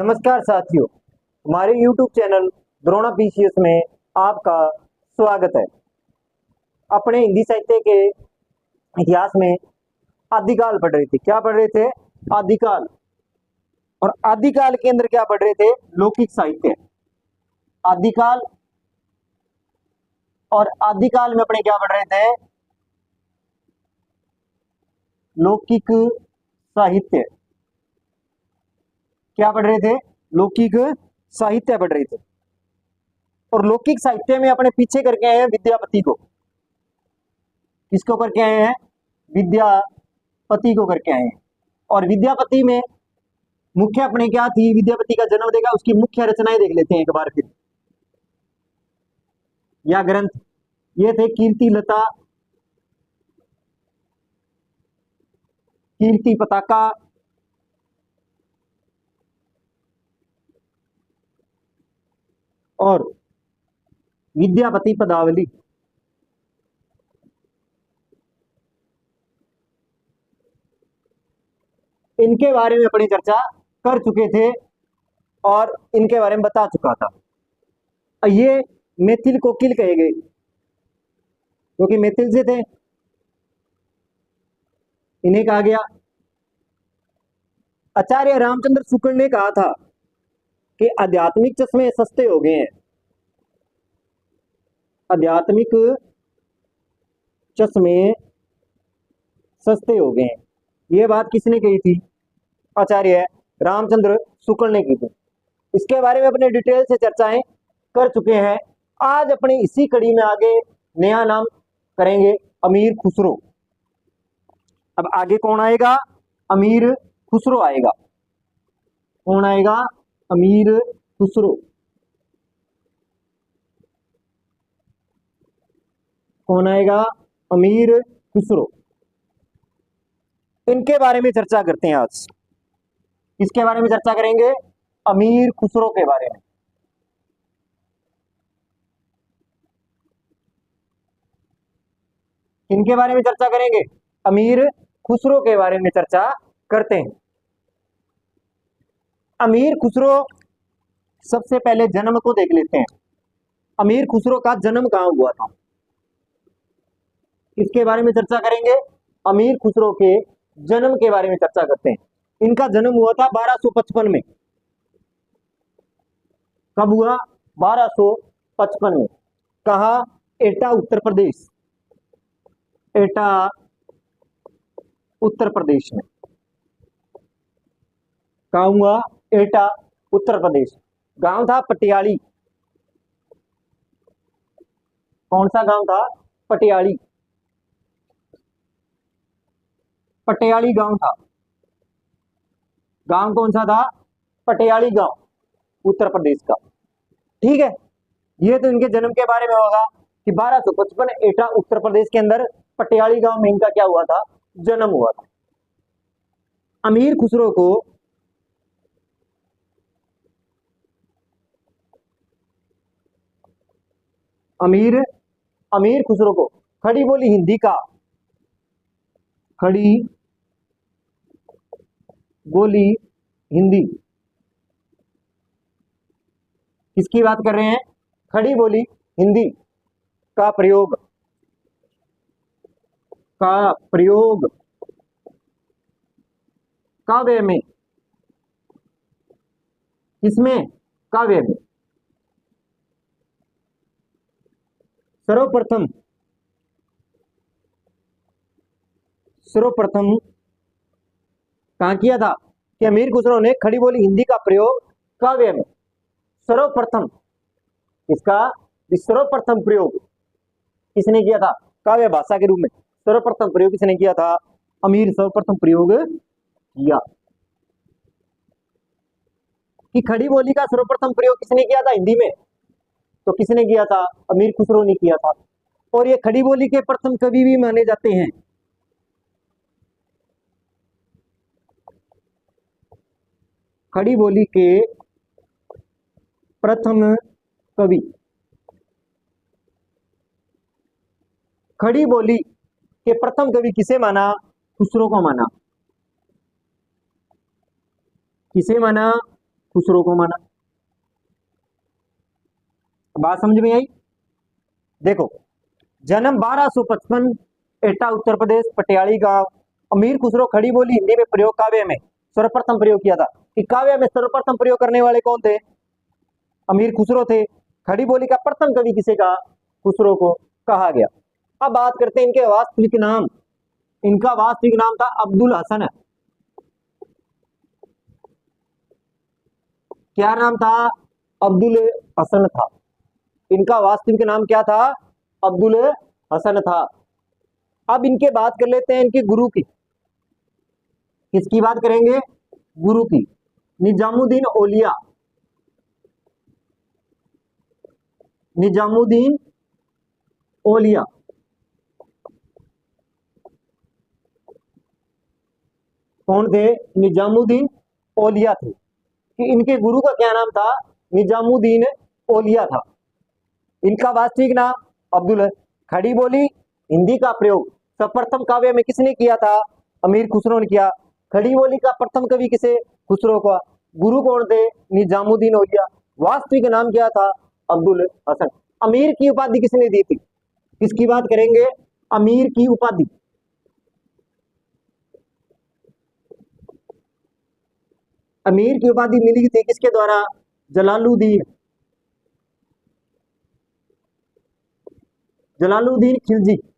नमस्कार साथियों, हमारे YouTube चैनल द्रोणा पीसीएस में आपका स्वागत है। अपने हिंदी साहित्य के इतिहास में आदिकाल पढ़ रहे थे। क्या पढ़ रहे थे? आदिकाल। और आदिकाल के अंदर क्या पढ़ रहे थे? लौकिक साहित्य। आदिकाल और आदिकाल में अपने क्या पढ़ रहे थे? लौकिक साहित्य। क्या पढ़ रहे थे? लौकिक साहित्य पढ़ रहे थे। और लौकिक साहित्य में अपने पीछे करके आए हैं विद्यापति को। किसको करके आए हैं? विद्यापति को करके आए हैं। और विद्यापति में मुख्य अपने क्या थी? विद्यापति का जन्म देगा, उसकी मुख्य रचनाएं देख लेते हैं एक बार फिर। या ग्रंथ ये थे कीर्ति लता, कीर्ति पताका, और विद्यापति पदावली। इनके बारे में अपनी चर्चा कर चुके थे और इनके बारे में बता चुका था। ये मैथिल कोकिल कहे गए क्योंकि मैथिल से थे, इन्हें कहा गया। आचार्य रामचंद्र शुक्ल ने कहा था कि आध्यात्मिक चश्मे सस्ते हो गए हैं। आध्यात्मिक चश्मे सस्ते हो गए हैं। यह बात किसने कही थी? आचार्य रामचंद्र शुक्ल ने की थी। इसके बारे में अपने डिटेल से चर्चाएं कर चुके हैं। आज अपनी इसी कड़ी में आगे नया नाम करेंगे, अमीर खुसरो। अब आगे कौन आएगा? अमीर खुसरो आएगा। कौन आएगा? अमीर खुसरो। कौन आएगा? अमीर खुसरो। इनके बारे में चर्चा करते हैं आज। किसके बारे में चर्चा करेंगे? अमीर खुसरो के बारे में। इनके बारे में चर्चा करेंगे? अमीर खुसरो के बारे में चर्चा करते हैं। अमीर खुसरो, सबसे पहले जन्म को देख लेते हैं। अमीर खुसरो का जन्म कहां हुआ था, इसके बारे में चर्चा करेंगे। अमीर खुसरो के जन्म के बारे में चर्चा करते हैं। इनका जन्म हुआ था 1255 में। कब हुआ? 1255 में। कहा? एटा, उत्तर प्रदेश। एटा, उत्तर प्रदेश में। कहा हुआ? एटा, उत्तर प्रदेश। गांव था पटियाली। कौन सा गांव था? पटियाली। पटियाली गांव था। गांव कौन सा था? पटियाली गांव, उत्तर प्रदेश का। ठीक है, ये तो इनके जन्म के बारे में होगा कि 1255 एटा, उत्तर प्रदेश के अंदर पटियाली गांव में इनका क्या हुआ था? जन्म हुआ था। अमीर खुसरो को अमीर खुसरो को खड़ी बोली हिंदी का, खड़ी बोली हिंदी, किसकी बात कर रहे हैं? खड़ी बोली हिंदी का प्रयोग काव्य में। किसमें? काव्य में। सर्वप्रथम कहां किया था? कि अमीर खुसरो ने खड़ी बोली हिंदी का प्रयोग काव्य में। सर्वप्रथम इसका सर्वप्रथम प्रयोग किसने किया था? काव्य भाषा के रूप में सर्वप्रथम प्रयोग किसने किया था? अमीर सर्वप्रथम प्रयोग किया। कि खड़ी बोली का सर्वप्रथम प्रयोग किसने किया था हिंदी में? तो किसने किया था? अमीर खुसरो ने किया था। और ये खड़ी बोली के प्रथम कवि भी माने जाते हैं। खड़ी बोली के प्रथम कवि, खड़ी बोली के प्रथम कवि किसे माना? खुसरो को माना। किसे माना? खुसरो को माना। बात समझ में आई? देखो, जन्म 1255, एटा उत्तर प्रदेश, पटियाली गांव। अमीर खुसरो खड़ी बोली हिंदी में प्रयोग काव्य में सर्वप्रथम प्रयोग किया था। कि काव्य में सर्वप्रथम प्रयोग करने वाले कौन थे? अमीर खुसरो थे। खड़ी बोली का प्रथम कवि किसे कहा? खुसरो को कहा गया। अब बात करते हैं इनके वास्तविक नाम। इनका वास्तविक नाम था अब्दुल हसन। क्या नाम था? अब्दुल हसन था। इनका वास्तविक नाम क्या था? अब्दुल हसन था। अब इनके बात कर लेते हैं इनके गुरु की। किसकी बात करेंगे? गुरु की। निजामुद्दीन औलिया। निजामुद्दीन औलिया। कौन थे? निजामुद्दीन औलिया थे। कि इनके गुरु का क्या नाम था? निजामुद्दीन औलिया था। इनका वास्तविक नाम अब्दुल। खड़ी बोली हिंदी का प्रयोग सर्वप्रथम काव्य में किसने किया था? अमीर खुसरो ने किया। खड़ी बोली का प्रथम कवि किसे? खुसरो का। गुरु कौन थे? निजामुद्दीन औलिया। वास्तविक नाम क्या था? अब्दुल हसन। अमीर की उपाधि किसने दी थी? किसकी बात करेंगे? अमीर की उपाधि। अमीर की उपाधि मिली थी किसके द्वारा? जलालुद्दीन। जलालुद्दीन खिलजी।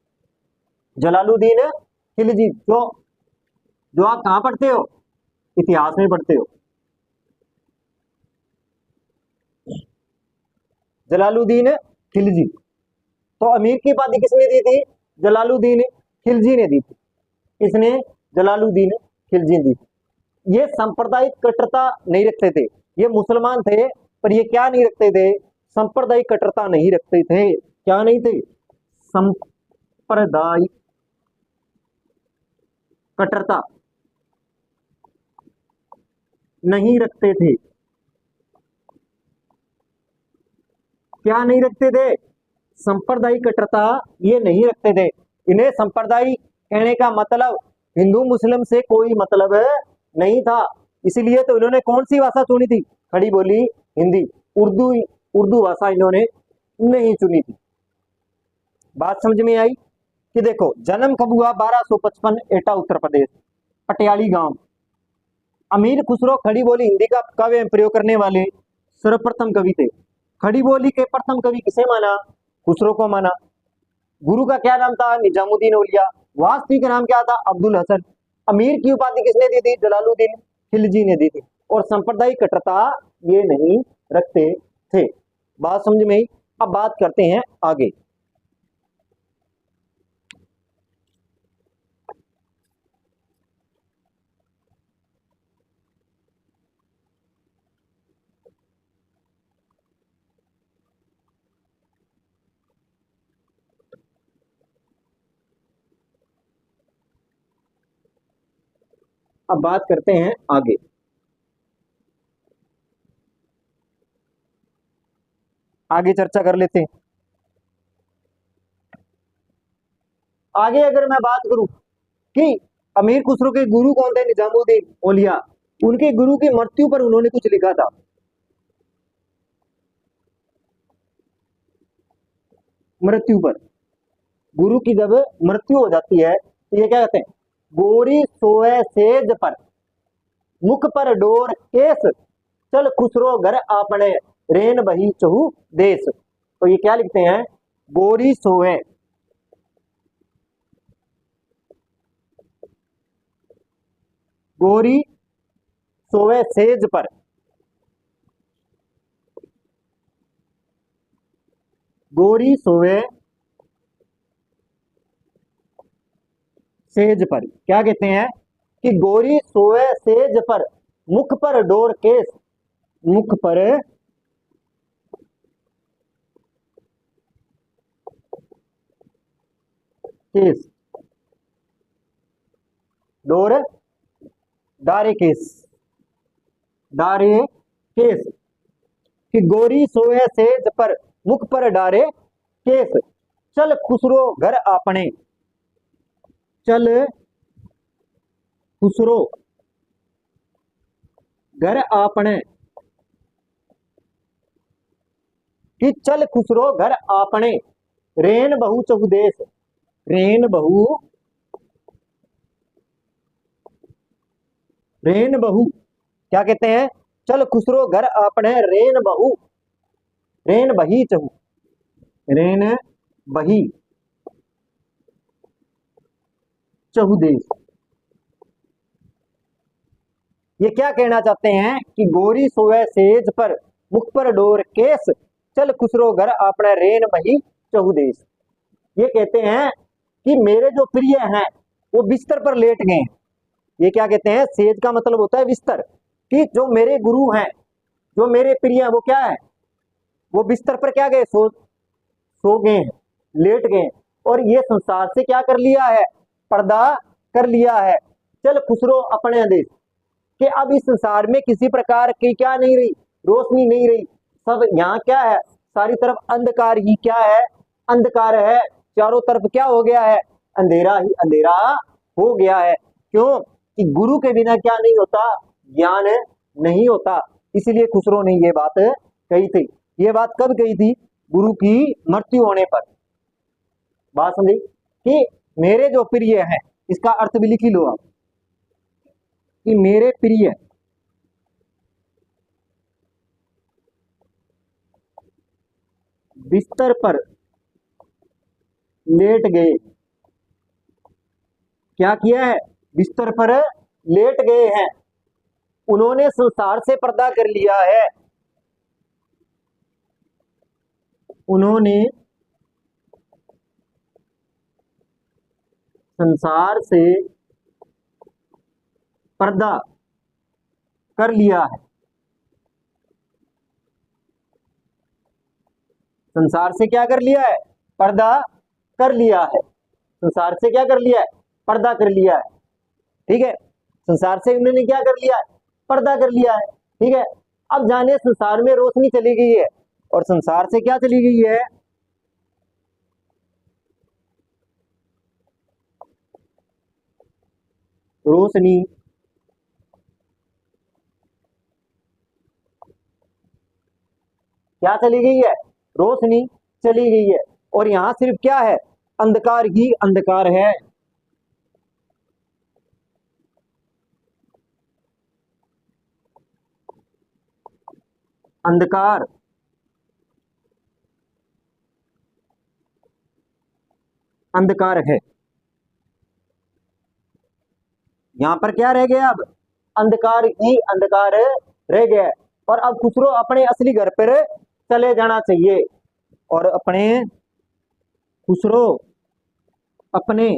जलालुद्दीन खिलजी। जो जो आप कहां पढ़ते हो? इतिहास में पढ़ते हो। जलालुद्दीन खिलजी। तो अमीर की उपाधि किसने दी थी? जलालुद्दीन खिलजी ने दी थी। किसने? जलालुद्दीन खिलजी ने दी थी। ये सांप्रदायिक कट्टरता नहीं रखते थे। ये मुसलमान थे पर ये क्या नहीं रखते थे? सांप्रदायिक कट्टरता नहीं रखते थे। क्या नहीं थे? सांप्रदायिक कट्टरता नहीं रखते थे। क्या नहीं रखते थे? सांप्रदायिक कट्टरता ये नहीं रखते थे। इन्हें सांप्रदायिक कहने का मतलब हिंदू मुस्लिम से कोई मतलब नहीं था। इसलिए तो इन्होंने कौन सी भाषा चुनी थी? खड़ी बोली हिंदी। उर्दू उर्दू भाषा इन्होंने नहीं चुनी थी। बात समझ में आई? कि देखो, जन्म कब हुआ? 1255, एटा उत्तर प्रदेश, पटियाली गांव। अमीर खुसरो खड़ी बोली हिंदी का काव्य में प्रयोग करने वाले सर्वप्रथम कवि थे। खड़ी बोली के प्रथम कवि किसे माना? खुसरो को माना। गुरु का क्या नाम था? निजामुद्दीन औलिया। वास्तविक नाम क्या था? अब्दुल हसन। अमीर की उपाधि किसने दी थी? जलालुद्दीन खिलजी ने दी थी। और सांप्रदायिक कट्टरता ये नहीं रखते थे। बात समझ में आई? अब बात करते हैं आगे। अब बात करते हैं आगे। आगे चर्चा कर लेते हैं। आगे अगर मैं बात करूं कि अमीर खुसरो के गुरु कौन थे? निजामुद्दीन औलिया। उनके गुरु की मृत्यु पर उन्होंने कुछ लिखा था। मृत्यु पर, गुरु की जब मृत्यु हो जाती है तो ये क्या कहते हैं? गोरी सोए सेज पर, मुख पर डोर केस, चल खुसरो घर आपने, रेन बही चहु देश। तो ये क्या लिखते हैं? गोरी सोए, गोरी सोए सेज पर, गोरी सोए सेज पर। क्या कहते हैं? कि गोरी सोए सेज पर, मुख पर डोर केस, मुख पर केस, डोर डारे केस, डारे केस। कि गोरी सोए सेज पर, मुख पर डारे केस, चल खुसरो घर आपने, चल खुसरो घर आपने, कि चल खुसरो घर आपने, रेन बहु चहुदेश, रेन बहु, रेन बहु क्या कहते हैं, चल खुसरो घर आपने, रेन बहु, रेन बही चहु, रेन बही चहुदेश। ये क्या कहना चाहते हैं कि गोरी सोए सेज पर, मुख पर डोर केस, चल खुसरो घर अपने, रेन बही चहुदेश। ये कहते हैं कि मेरे जो प्रिय हैं वो बिस्तर पर लेट गए। ये क्या कहते हैं, सेज का मतलब होता है बिस्तर, कि जो मेरे गुरु हैं, जो मेरे प्रिय हैं, वो क्या है, वो बिस्तर पर क्या गए, सो गए हैं, लेट गए, और ये संसार से क्या कर लिया है, पर्दा कर लिया है। चल खुसरो अपने आदेश, कि अब इस संसार में किसी प्रकार की क्या नहीं रही, रोशनी नहीं रही, सब यहाँ क्या है, सारी तरफ अंधकार ही क्या है, अंधकार है, चारों तरफ क्या हो गया है, अंधेरा ही अंधेरा हो गया है। क्यों कि गुरु के बिना क्या नहीं होता, ज्ञान नहीं होता। इसलिए खुसरो ने ये बात कही थी। ये बात कब कही थी, गुरु की मृत्यु होने पर। बात समझी, कि मेरे जो प्रिय हैं, इसका अर्थ भी लिखी लो आप, कि मेरे प्रिय बिस्तर पर लेट गए, क्या किया है, बिस्तर पर लेट गए हैं, उन्होंने संसार से पर्दा कर लिया है, उन्होंने संसार से पर्दा कर लिया है, संसार से क्या कर लिया है, पर्दा कर लिया है, संसार से क्या कर लिया है, पर्दा कर लिया है। ठीक है, संसार से उन्होंने क्या कर लिया है, पर्दा कर लिया है। ठीक है, अब जाने संसार में रोशनी चली गई है, और संसार से क्या चली गई है, रोशनी। क्या चली गई है, रोशनी चली गई है, और यहां सिर्फ क्या है, अंधकार ही अंधकार है। अंधकार अंधकार है, यहां पर क्या रह गया, अब अंधकार ही अंधकार रह गया। और अब खुसरो अपने असली घर पर चले जाना चाहिए, और अपने खुसरो अपने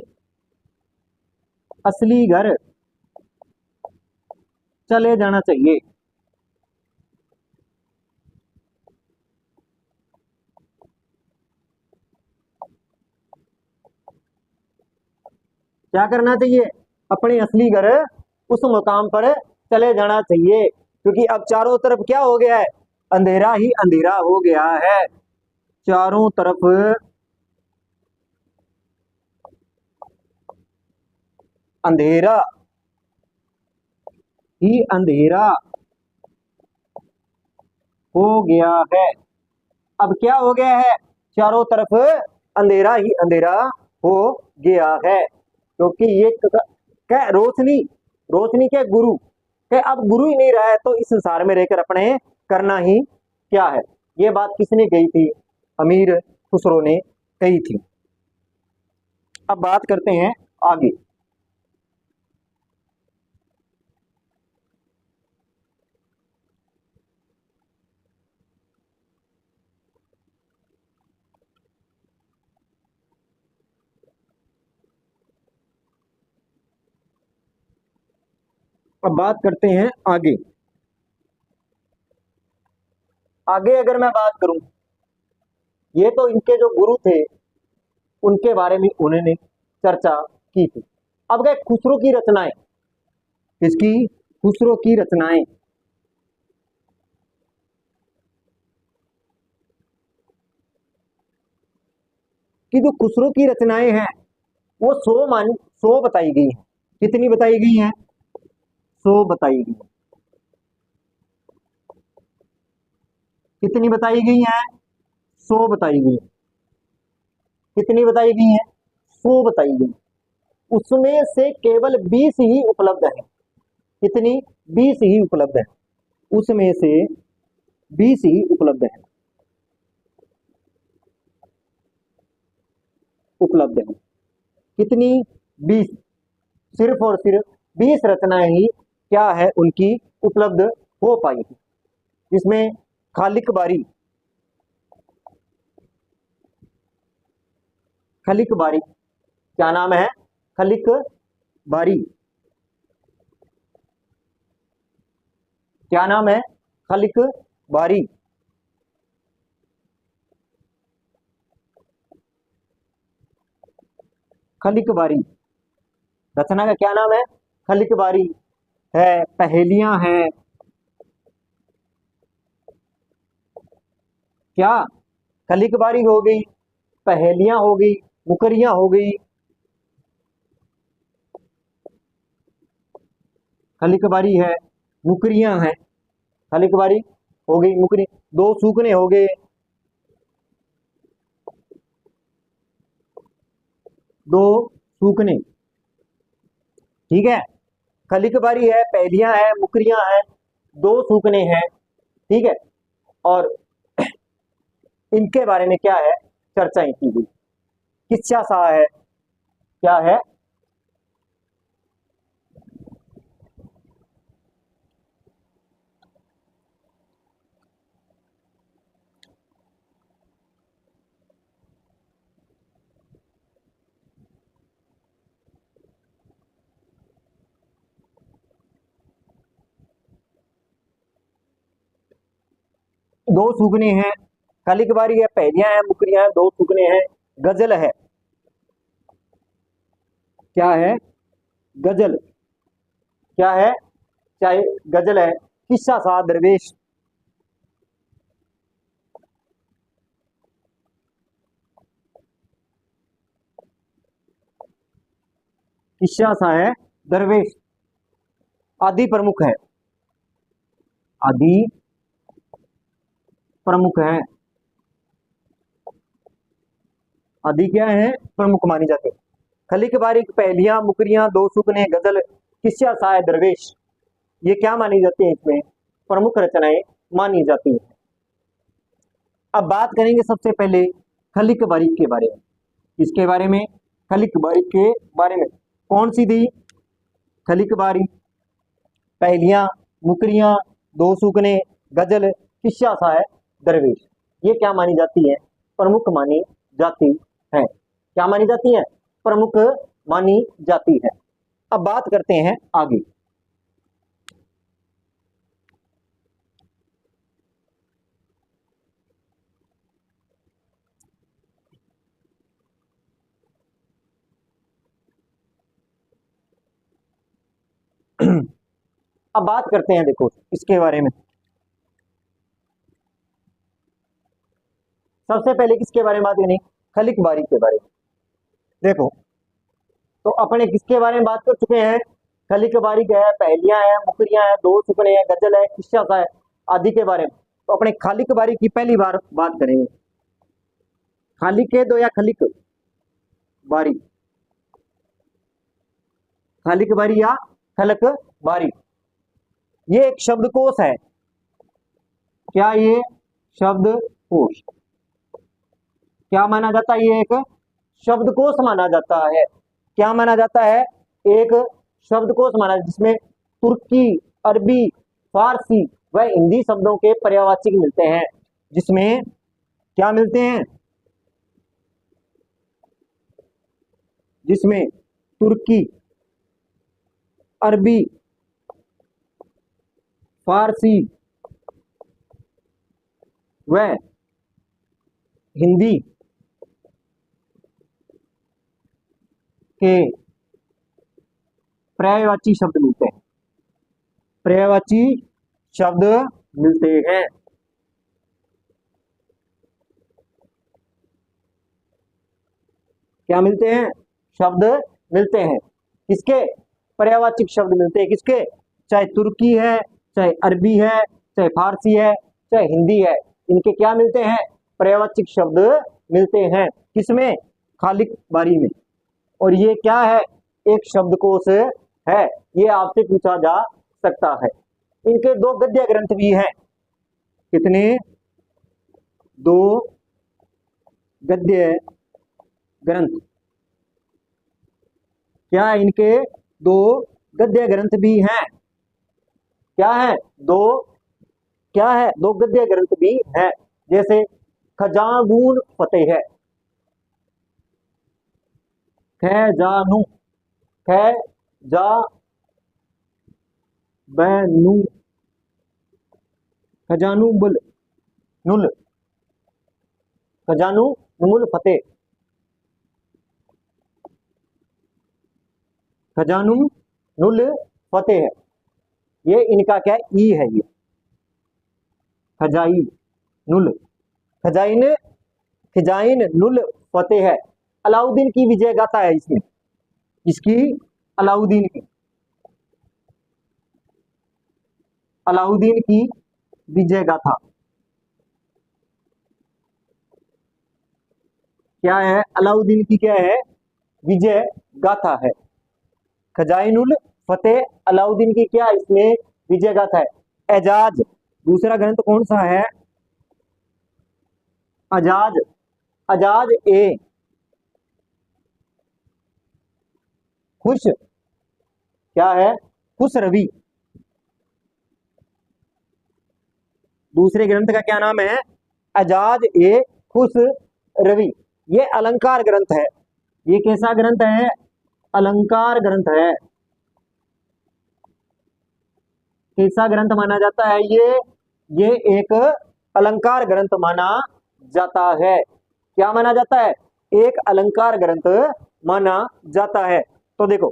असली घर चले जाना चाहिए। क्या करना चाहिए, अपने असली घर उस मुकाम पर चले जाना चाहिए, क्योंकि अब चारों तरफ क्या हो गया है, अंधेरा ही अंधेरा हो गया है, चारों तरफ अंधेरा ही अंधेरा हो गया है। अब क्या हो गया है, चारों तरफ अंधेरा ही अंधेरा हो गया है, क्योंकि ये क्या, रोशनी, रोशनी के गुरु के अब गुरु ही नहीं रहा है, तो इस संसार में रहकर अपने करना ही क्या है। ये बात किसने कही थी, अमीर खुसरो ने कही थी। अब बात करते हैं आगे। अब बात करते हैं आगे। आगे अगर मैं बात करूं, ये तो इनके जो गुरु थे उनके बारे में उन्होंने चर्चा की थी। अब गए खुसरो की रचनाएं, किसकी, खुसरो की रचनाएं। कि जो खुसरो की रचनाएं हैं वो 100 बताई गई हैं। कितनी बताई गई हैं, 100 बताई गई। कितनी बताई गई हैं, 100 बताई गई है। कितनी बताई गई है? 100 बताई गई। उसमें से केवल 20 ही उपलब्ध है। कितनी? 20 ही उपलब्ध है। उसमें से 20 ही उपलब्ध है। उपलब्ध है कितनी? 20। सिर्फ और सिर्फ 20 रचनाएं ही क्या है उनकी उपलब्ध हो पाई थी। जिसमें खालिक बारी, खलिक बारी, क्या नाम है? खलिक बारी। क्या नाम है? खलिक बारी। खलिक बारी रचना का क्या नाम है? खलिक बारी है। पहेलियां हैं। क्या? खलिक बारी हो गई, पहेलियां हो गई, मुकरियां हो गई। खलिक बारी है, मुकरियां हैं। खलिक बारी हो गई, मुकरी, दो सूखने हो गए, दो सूखने। ठीक है। खलिक बारी है, पहेलियां है, मुकरियां हैं, दो सूखने हैं। ठीक है। और इनके बारे में क्या है? चर्चाएं की गई। किस्सा सा है। क्या है? दो सूखने हैं, खलिक बारी है, पहेलियां हैं, मुकरियां हैं, दो सूखने हैं, गजल है। क्या है? गजल। क्या है? चाहे गजल है। किस्सा सा दरवेश। किस्सा सा है दरवेश। आदि प्रमुख है। आदि प्रमुख है। आदि क्या है? प्रमुख मानी जाती है। खलिक बारी, पहेलियां, मुकरियां, दो सूखने, गजल, किस्सा सा है दरवेश, ये क्या मानी जाती है? इसमें प्रमुख रचनाएं मानी जाती है। अब बात करेंगे सबसे पहले खलिक बारी के बारे में। इसके बारे में, खलिक बारी के बारे में। कौन सी थी? खलिक बारी, पहेलियां, मुकरियां, दो सूखने, गजल, किस्सा सा है दरवेश, ये क्या मानी जाती है? प्रमुख मानी जाती है। क्या मानी जाती है? प्रमुख मानी जाती है। अब बात करते हैं आगे। अब बात करते हैं, देखो इसके बारे में। सबसे पहले किसके बारे में बात करें? खलिक बारी के बारे में। देखो, तो अपने किसके बारे में बात कर चुके हैं? खलिक बारी है, पहेलियां हैं, मुकरियां हैं, दो सुपने हैं, गजल है, किस्सा सा है, आदि के बारे में। तो अपने खालिक बारी की पहली बार बात करेंगे। खालिक दो या खलिक बारी? खालिक बारी या खलक बारी, ये एक शब्दकोश है। क्या ये शब्दकोश? क्या माना जाता है? ये एक शब्दकोश माना जाता है। क्या माना जाता है? एक शब्दकोश माना, जिसमें तुर्की, अरबी, फारसी व हिंदी शब्दों के पर्यायवाची मिलते हैं। जिसमें क्या मिलते हैं? जिसमें तुर्की, अरबी, फारसी व हिंदी के पर्यायवाची शब्द मिलते हैं। पर्यायवाची शब्द मिलते हैं। क्या मिलते हैं? शब्द मिलते हैं। किसके? पर्यायवाची शब्द मिलते हैं। किसके? चाहे तुर्की है, चाहे अरबी है, चाहे फारसी है, चाहे हिंदी है, इनके क्या मिलते हैं? पर्यायवाची शब्द मिलते हैं। किसमें? खाली बारी में। और ये क्या है? एक शब्दकोश है। ये आपसे पूछा जा सकता है। इनके दो गद्य ग्रंथ भी हैं। कितने? दो गद्य ग्रंथ। क्या है? इनके दो गद्य ग्रंथ भी हैं। क्या है? दो, क्या है? दो गद्य ग्रंथ भी हैं। जैसे खजानून फतेह है, खजानू, खजा बैनू, खजानू बुल नुल, खजानू नुल फतेह, खजानू नुल फतेह है। ये इनका क्या है? ई है। ये खजाई नुल, खजाइन, खजाइन नुल फतेह है। अलाउद्दीन की विजय गाथा है इसमें। इसकी? अलाउद्दीन की, अलाउद्दीन की विजय गाथा। क्या है? अलाउद्दीन की क्या है? विजय गाथा है। खजाइनुल फतेह अलाउद्दीन की क्या इसमें विजय गाथा है। एजाज दूसरा ग्रंथ कौन सा है? अजाज, अजाज ए खुश, क्या है? खुश रवि। दूसरे ग्रंथ का क्या नाम है? अजाज ए खुश रवि। ये अलंकार ग्रंथ है। ये कैसा ग्रंथ है? अलंकार ग्रंथ है। कैसा ग्रंथ माना जाता है ये एक अलंकार ग्रंथ माना जाता है। क्या माना जाता है? एक अलंकार ग्रंथ माना जाता है। तो देखो,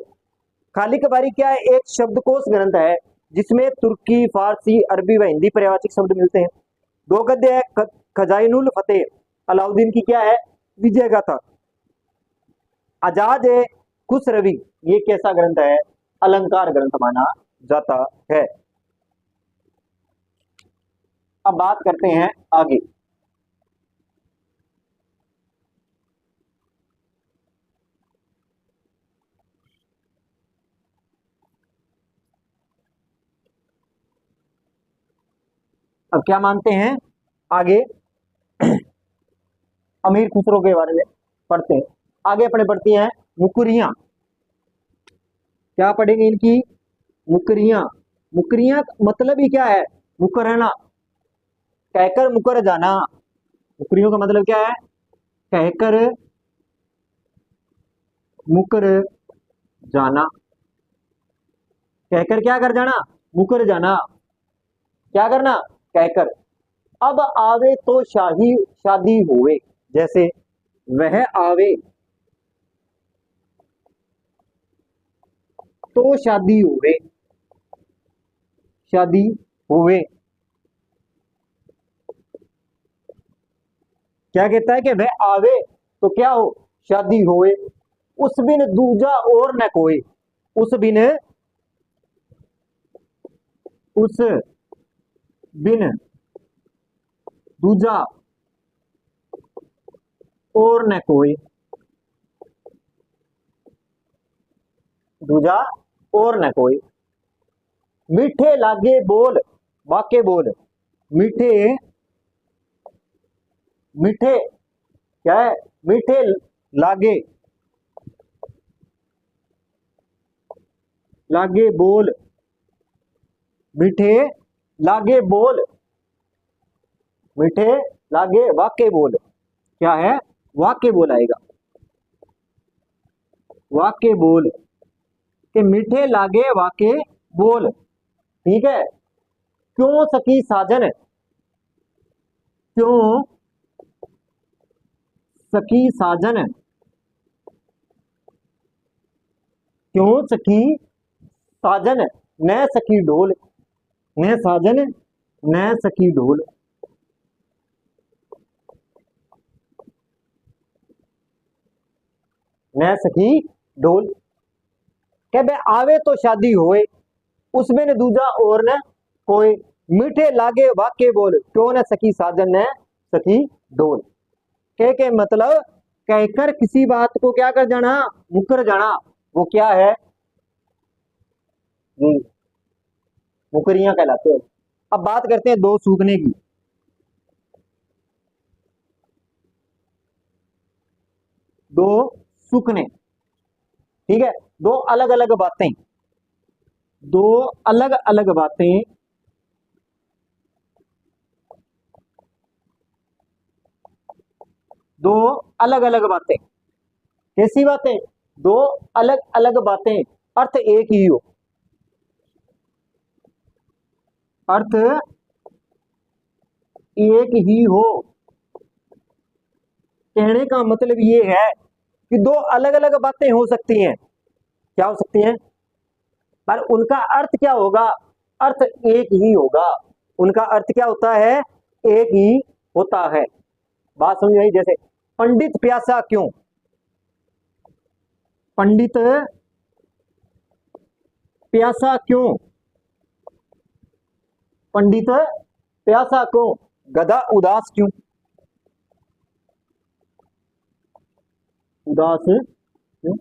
खाली कबारी क्या है? एक शब्दकोश ग्रंथ है जिसमें तुर्की, फारसी, अरबी व हिंदी पर्यायवाची शब्द मिलते हैं। दो गद्य है, खजाइनुल फतेह अलाउद्दीन की क्या है? विजय गाथा। आजाद है खुश रवि, ये कैसा ग्रंथ है? अलंकार ग्रंथ माना जाता है। अब बात करते हैं आगे। अब क्या मानते हैं आगे? अमीर खुसरो के बारे में पढ़ते हैं। आगे अपने पढ़ती हैं मुकरियां। क्या पढ़ेंगे इनकी? मुकरियां। मुकरियां मतलब ही क्या है? मुकरना, कहकर मुकर जाना। मुकरियों का मतलब क्या है? कहकर मुकर जाना। कहकर क्या कर जाना? मुकर जाना। क्या करना? कहकर। अब आवे तो शाही शादी होवे, जैसे वह आवे तो शादी होवे, शादी होवे। क्या कहता है कि वह आवे तो क्या हो? शादी होवे। उस बिन दूजा और न कोई, उस बिन, उस बिन दूजा और न कोई, दूजा और न कोई। मीठे लागे बोल वाके बोल, मीठे, मीठे क्या है? मीठे लागे, लागे बोल, मीठे लागे बोल, मीठे लागे वाके बोल। क्या है? वाके बोल आएगा। वाके बोल के मीठे लागे वाके बोल। ठीक है। क्यों सखी साजन, क्यों सखी साजन, क्यों सखी साजन न सखी ढोल, न साजन न सखी ढोल। न सखी ढोल के बे आवे तो शादी होए, उसमें न दूजा और न कोई। मीठे लागे वाके बोल, क्यों न सखी साजन न सखी डोल। के मतलब कहकर किसी बात को क्या कर जाना, मुकर जाना, वो क्या है, मुकरियां कहलाते हैं। अब बात करते हैं दो सूखने की। दो सूखने, ठीक है, दो अलग अलग बातें, दो अलग अलग बातें, दो अलग अलग बातें। कैसी बातें, दो अलग अलग बातें, अर्थ एक ही हो, अर्थ एक ही हो। कहने का मतलब ये है कि दो अलग अलग बातें हो सकती हैं, क्या हो सकती हैं, पर उनका अर्थ क्या होगा, अर्थ एक ही होगा। उनका अर्थ क्या होता है, एक ही होता है। बात समझ आई, जैसे पंडित प्यासा क्यों, पंडित प्यासा क्यों, पंडित प्यासा क्यों, गधा उदास क्यों, उदास क्यों,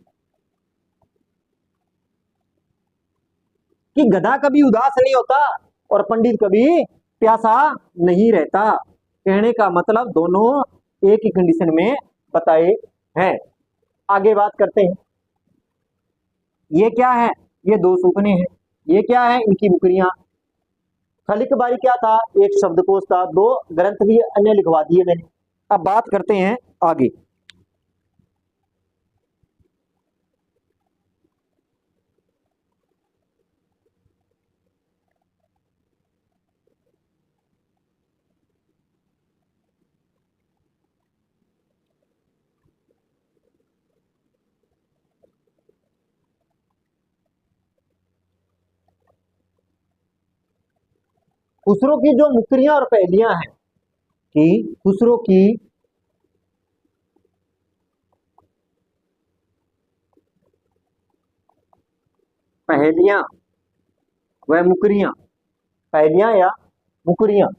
कि गधा कभी उदास नहीं होता और पंडित कभी प्यासा नहीं रहता। कहने का मतलब दोनों एक ही कंडीशन में बताए हैं। आगे बात करते हैं, ये क्या है, ये दो सूखने हैं, ये क्या है, इनकी मुकरियां। खलिक बारी क्या था, एक शब्दकोश था, दो ग्रंथ भी अन्य लिखवा दिए मैंने। अब बात करते हैं आगे। खुसरो की जो मुकरियां और पहेलियां हैं, कि खुसरो की पहेलियां व मुकरियां, पहेलियां या मुकरियां,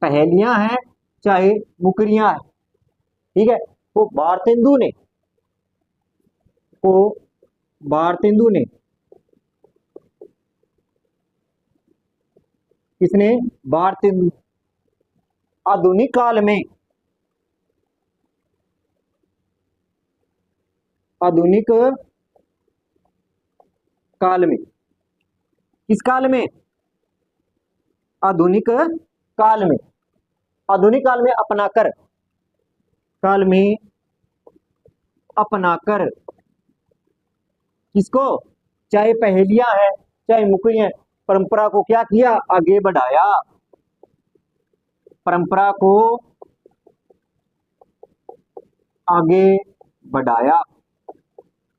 पहेलियां हैं चाहे मुकरियां हैं, ठीक है। वो भारतेंदु ने, को भारतेंदु ने, किसने, भारतेंदु, आधुनिक काल में, आधुनिक काल में, किस काल में, आधुनिक काल में, आधुनिक काल में अपनाकर, काल में अपनाकर, किसको, चाहे पहेलियां हैं चाहे मुकरियां, परंपरा को क्या किया, आगे बढ़ाया, परंपरा को आगे बढ़ाया,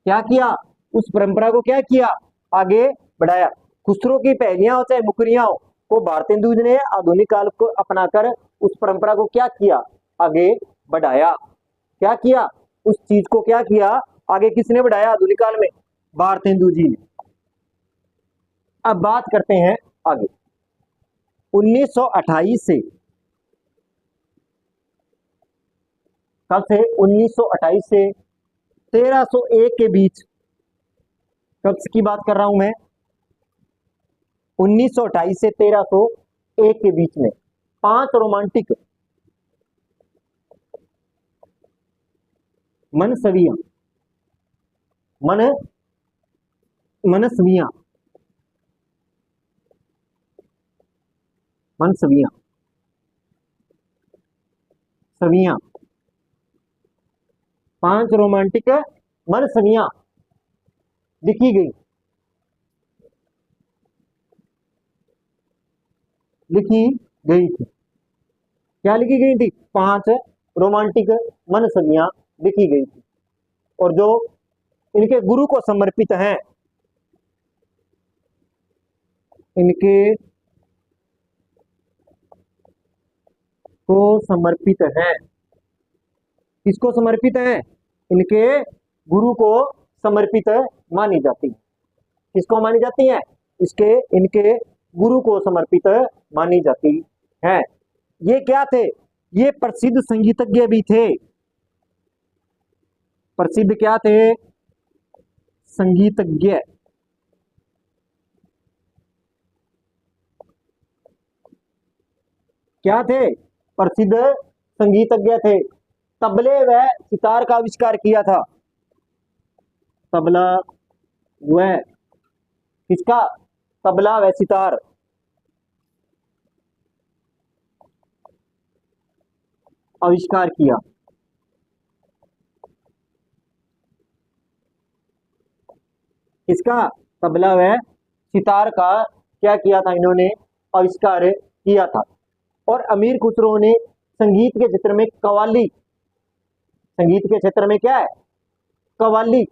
क्या किया, उस परंपरा को क्या किया, आगे बढ़ाया। खुसरो की पहेलियां हो चाहे मुकरियां हो, को भारतेंदु ने आधुनिक काल को अपनाकर उस परंपरा को क्या किया, आगे बढ़ाया। क्या किया, उस चीज को क्या किया, आगे किसने बढ़ाया आधुनिक काल में, भारतेंदु जी ने। अब बात करते हैं आगे। 1928 से, कब से, 1928 से 1301 के बीच, कब की बात कर रहा हूं मैं, 1928 से 1301 के बीच में 5 रोमांटिक मनसवियां, मन मनसवियां, मनसवियां, सवियां, 5 रोमांटिक मनसवियां लिखी गई, लिखी गई थी। क्या लिखी गई थी, 5 रोमांटिक मनसवियां लिखी गई थी, और जो इनके गुरु को समर्पित हैं, इनके को समर्पित है, किसको समर्पित है, इनके गुरु को समर्पित मानी जाती है। किसको मानी जाती है, इसके इनके गुरु को समर्पित मानी जाती है। ये क्या थे? ये प्रसिद्ध संगीतज्ञ भी थे। प्रसिद्ध क्या थे? संगीतज्ञ। क्या थे? प्रसिद्ध संगीतज्ञ थे। तबले व सितार का आविष्कार किया था। तबला व किसका? तबला व सितार आविष्कार किया। किसका? तबला व सितार का क्या किया था इन्होंने? आविष्कार किया था। और अमीर खुसरो ने संगीत के क्षेत्र में कव्वाली, संगीत के क्षेत्र में क्या है? कव्वाली।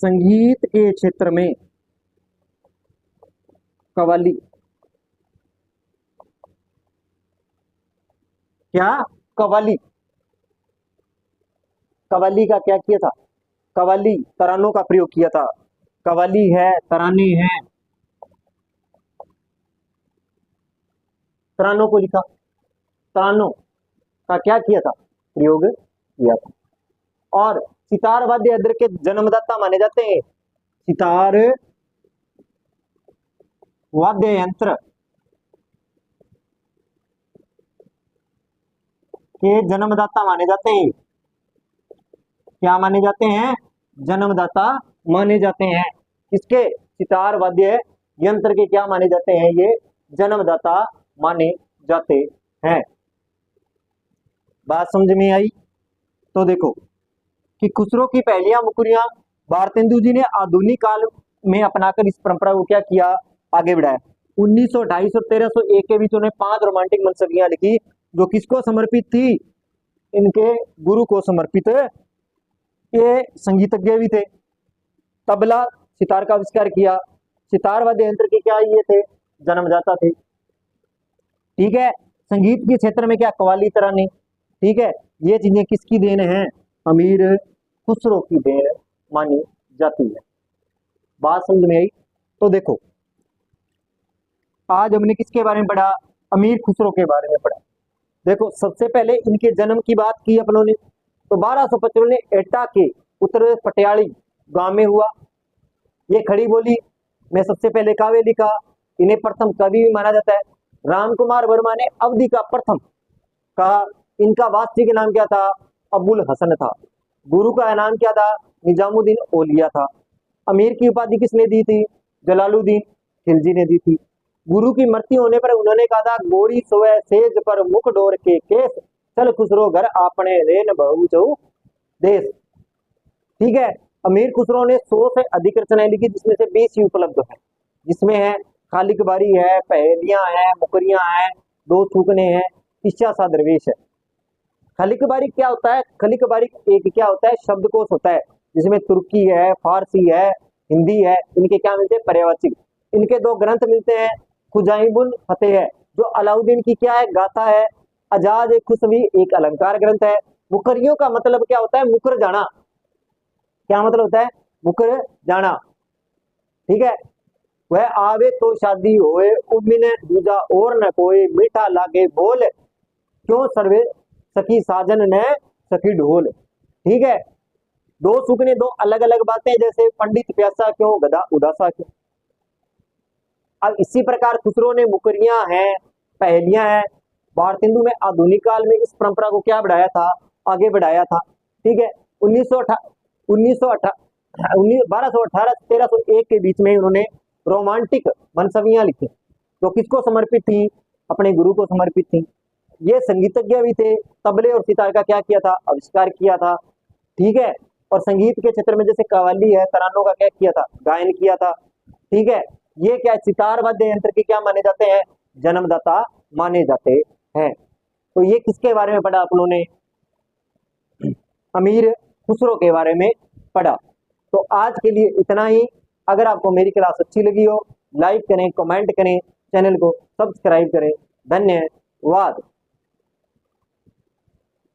संगीत के क्षेत्र में कव्वाली। क्या? कव्वाली। कव्वाली का क्या किया था? कव्वाली तरानों का प्रयोग किया था। कव्वाली है, तराने हैं, तरानों को लिखा। तरानों का क्या किया था? प्रयोग किया था। और सितार वाद्य यंत्र के जन्मदाता माने जाते हैं। सितार वाद्य यंत्र के जन्मदाता माने जाते हैं। क्या माने जाते हैं? जन्मदाता माने जाते हैं। किसके? सितार वाद्य यंत्र के क्या माने जाते हैं? ये जन्मदाता माने जाते हैं। बात समझ में आई? तो देखो कि खुसरो की पहलियां मुकुरियां भारतेंदु जी ने आधुनिक काल में अपनाकर इस परंपरा को क्या किया? आगे बढ़ाया। 1928 और 1301 के बीच उन्होंने 5 रोमांटिक मनसबियां लिखी, जो किसको समर्पित थी? इनके गुरु को समर्पित। ये संगीतज्ञ भी थे। तबला सितार का आविष्कार किया। सितार वाद्य यंत्र के क्या ये थे? जन्मदाता थे। ठीक है। संगीत के क्षेत्र में क्या? कव्वाली, तराने। ठीक है। ये चीजें किसकी देन है? अमीर खुसरो की देन मानी जाती है। बात समझ में आई? तो देखो आज हमने किसके बारे में पढ़ा? अमीर खुसरो के बारे में पढ़ा। देखो सबसे पहले इनके जन्म की बात की अपनों ने, तो 1255 में एटा के उत्तर पटियाली गांव में हुआ। ये खड़ी बोली में सबसे पहले काव्य लिखा। इन्हें प्रथम कवि भी माना जाता है। राम कुमार वर्मा ने अवधि का प्रथम कहा। इनका वास्तविक नाम क्या था? अबुल हसन था। गुरु का नाम क्या था? निजामुद्दीन औलिया था। अमीर की उपाधि किसने दी थी? जलालुद्दीन खिलजी ने दी थी। गुरु की मृत्यु होने पर उन्होंने कहा था, गोरी सोए सेज पर मुख डोर के केस, चल खुसरो घर आपने रेन बहु चौ देश। ठीक है। अमीर खुसरो ने 100 से अधिक रचनाएं लिखी, जिसमें से 20 ही उपलब्ध है। जिसमें है खालिक बारी है, पहेलियां हैं, मुकरियां हैं, दो थूकने हैं, किस्सा सा दरवेश है। खलिक बारी क्या होता है? खलिक बारी एक क्या होता है? शब्दकोश होता है, जिसमें तुर्की है, फारसी है, हिंदी है। इनके क्या मिलते हैं? पर्यायवाची। इनके 2 ग्रंथ मिलते हैं। खुजाइबुल फतेह है, जो अलाउद्दीन की क्या है? गाथा है। अजाज खुशवी एक अलंकार ग्रंथ है। मुकरियों का मतलब क्या होता है? मुकर जाना। क्या मतलब होता है? मुकर जाना। ठीक है। वह आवे तो शादी होए, उमिने दूजा और न कोई, मीठा लागे बोल, क्यों सर्वे सखी साजन ने सखी ढोल। ठीक है। 2 सुकने 2 अलग अलग बातें, जैसे पंडित प्यासा क्यों, गधा उदासा क्यों। अब इसी प्रकार खुसरो ने मुकरियां हैं, पहेलियां हैं। भारतेंदु में आधुनिक काल में इस परंपरा को क्या बढ़ाया था? आगे बढ़ाया था। ठीक है। 1218 1301 के बीच में उन्होंने रोमांटिक मनसबियां लिखी, जो किसको समर्पित थी? अपने गुरु को समर्पित थी। ये संगीतज्ञ भी थे। तबले और सितार का क्या किया था? आविष्कार किया था। ठीक है। और संगीत के क्षेत्र में जैसे कव्वाली है, तरानों का क्या किया था? गायन किया था। ठीक है। ये क्या? सितार वाद्य यंत्र के क्या माने जाते हैं? जन्मदाता माने जाते हैं। तो ये किसके बारे में पढ़ा आप लोगों ने? अमीर खुसरो के बारे में पढ़ा। तो आज के लिए इतना ही। अगर आपको मेरी क्लास अच्छी लगी हो, लाइक करें, कमेंट करें, चैनल को सब्सक्राइब करें। धन्यवाद।